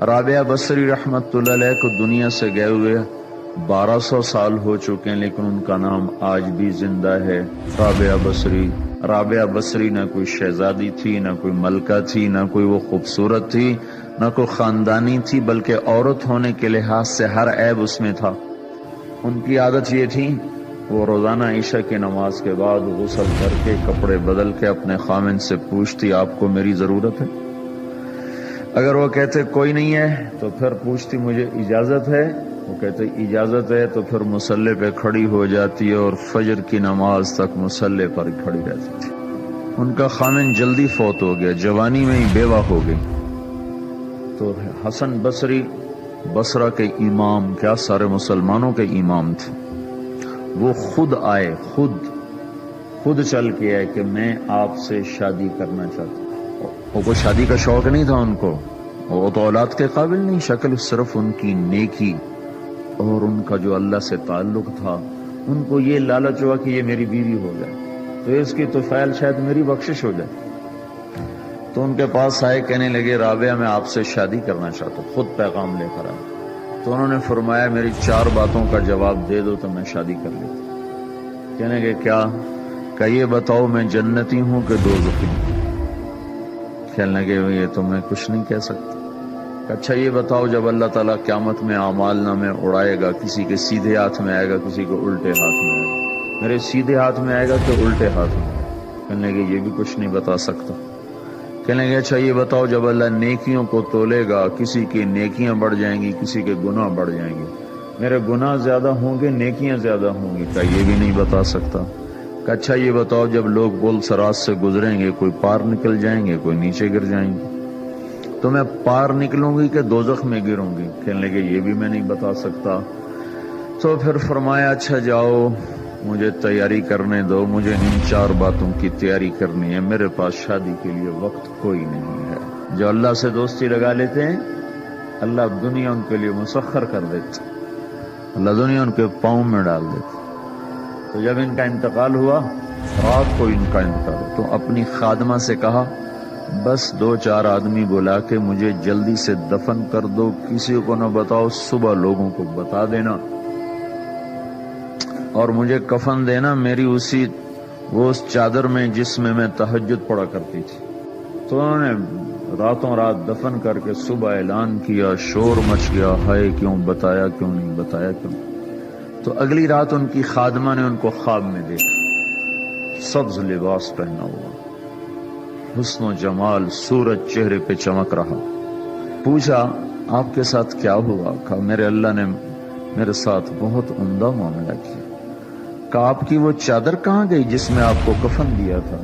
رابعہ بصری رحمت اللہ علیہ کو دنیا سے گئے ہوئے 1200 سال ہو چکے ہیں، لیکن ان کا نام آج بھی زندہ ہے، رابعہ بصری۔ رابعہ بصری نہ کوئی شہزادی تھی، نہ کوئی ملکہ تھی، نہ کوئی وہ خوبصورت تھی، نہ کوئی خاندانی تھی، بلکہ عورت ہونے کے لحاظ سے ہر عیب اس میں تھا۔ ان کی عادت یہ تھی، وہ روزانہ عشاء کی نماز کے بعد غسل کر کے کپڑے بدل کے اپنے خامن سے پوچھتی آپ کو میری ضرورت ہے؟ اگر وہ کہتے کوئی نہیں ہے تو پھر پوچھتی مجھے اجازت ہے؟ وہ کہتے اجازت ہے تو پھر مصلی پہ کھڑی ہو جاتی ہے اور فجر کی نماز تک مصلی پر کھڑی رہتی تھی۔ ان کا خامن جلدی فوت ہو گیا، جوانی میں ہی بیوہ ہو گئی، تو حسن بصری بصرہ کے امام، کیا سارے مسلمانوں کے امام تھے، وہ خود آئے، خود چل کے آئے کہ میں آپ سے شادی کرنا چاہتا ہوں۔ وہ کوئی شادی کا شوق نہیں تھا ان کو، وہ تو اولاد کے قابل نہیں، شکل صرف ان کی نیکی اور ان کا جو اللہ سے تعلق تھا، ان کو یہ لالچ ہوا کہ یہ میری بیوی ہو جائے تو اس کی طفیل شاید میری بخشش ہو جائے۔ تو ان کے پاس آئے، کہنے لگے رابعہ میں آپ سے شادی کرنا چاہتا ہوں، خود پیغام لے کر آئے۔ تو انہوں نے فرمایا میری 4 باتوں کا جواب دے دو تو میں شادی کر لیتا۔ کہنے لگے کیا؟ کہ یہ بتاؤ میں جنتی ہوں کہ دوزخی ہوں؟ کہنے لگے یہ تو میں کچھ نہیں کہہ سکتا۔ اچھا یہ بتاؤ جب اللہ تعالیٰ قیامت میں اعمال نامے اڑائے گا، کسی کے سیدھے ہاتھ میں آئے گا، کسی کو الٹے ہاتھ میں آئے گا، میرے سیدھے ہاتھ میں آئے گا کہ الٹے ہاتھ میں؟ کہنے لگے یہ بھی کچھ نہیں بتا سکتا۔ کہنے لگے اچھا یہ بتاؤ جب اللہ نیکیوں کو تولے گا، کسی کی نیکیاں بڑھ جائیں گی، کسی کے گناہ بڑھ جائیں گے، میرے گناہ زیادہ ہوں گے نیکیاں زیادہ ہوں گی؟ کہ یہ بھی نہیں بتا سکتا۔ کہ اچھا یہ بتاؤ جب لوگ پل صراط سے گزریں گے، کوئی پار نکل جائیں گے، کوئی نیچے گر جائیں گے، تو میں پار نکلوں گی کہ دوزخ میں گروں گی؟ کہنے لگے یہ بھی میں نہیں بتا سکتا۔ تو پھر فرمایا اچھا جاؤ مجھے تیاری کرنے دو، مجھے ان 4 باتوں کی تیاری کرنی ہے، میرے پاس شادی کے لیے وقت کوئی نہیں ہے۔ جو اللہ سے دوستی لگا لیتے ہیں اللہ دنیا ان کے لیے مسخر کر دیتے، اللہ دنیا ان کے پاؤں میں ڈال دیتے۔ تو جب ان کا انتقال ہوا، رات کو ان کا انتقال ہوا، تو اپنی خادمہ سے کہا بس 2-4 آدمی بلا کے مجھے جلدی سے دفن کر دو، کسی کو نہ بتاؤ، صبح لوگوں کو بتا دینا اور مجھے کفن دینا میری وہ اس چادر میں جس میں میں تہجد پڑا کرتی تھی۔ تو انہوں نے راتوں رات دفن کر کے صبح اعلان کیا، شور مچ گیا، ہائے کیوں بتایا، کیوں نہیں بتایا، کیوں؟ تو اگلی رات ان کی خادمہ نے ان کو خواب میں دیکھا، سبز لباس پہنا ہوا، حسن و جمال، سورج چہرے پہ چمک رہا۔ پوچھا آپ کے ساتھ کیا ہوا؟ کہا میرے اللہ نے میرے ساتھ بہت عمدہ معاملہ کیا۔ کہا آپ کی وہ چادر کہاں گئی جس میں آپ کو کفن دیا تھا؟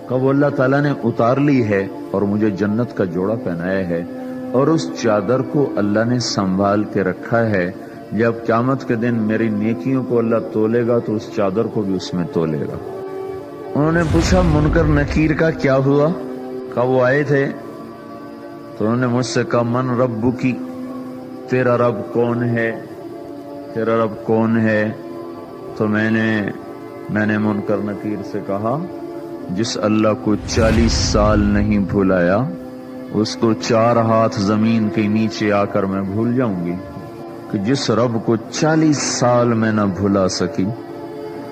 کہا وہ اللہ تعالیٰ نے اتار لی ہے اور مجھے جنت کا جوڑا پہنایا ہے، اور اس چادر کو اللہ نے سنبھال کے رکھا ہے، جب قیامت کے دن میری نیکیوں کو اللہ تولے گا تو اس چادر کو بھی اس میں تولے گا۔ انہوں نے پوچھا منکر نکیر کا کیا ہوا؟ کہا وہ آئے تھے تو انہوں نے مجھ سے کہا من ربکی، تیرا رب کون ہے، تیرا رب کون ہے؟ تو میں نے منکر نکیر سے کہا جس اللہ کو 40 سال نہیں بھلایا اس کو 4 ہاتھ زمین کے نیچے آ کر میں بھول جاؤں گی؟ کہ جس رب کو 40 سال میں نہ بھلا سکی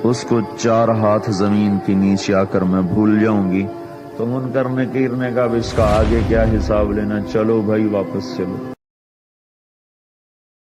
اس کو 4 ہاتھ زمین کے نیچے آ کر میں بھول جاؤں گی؟ تو منکر نکیر نے کہا اب اس کا آگے کیا حساب لینا، چلو بھائی واپس چلو۔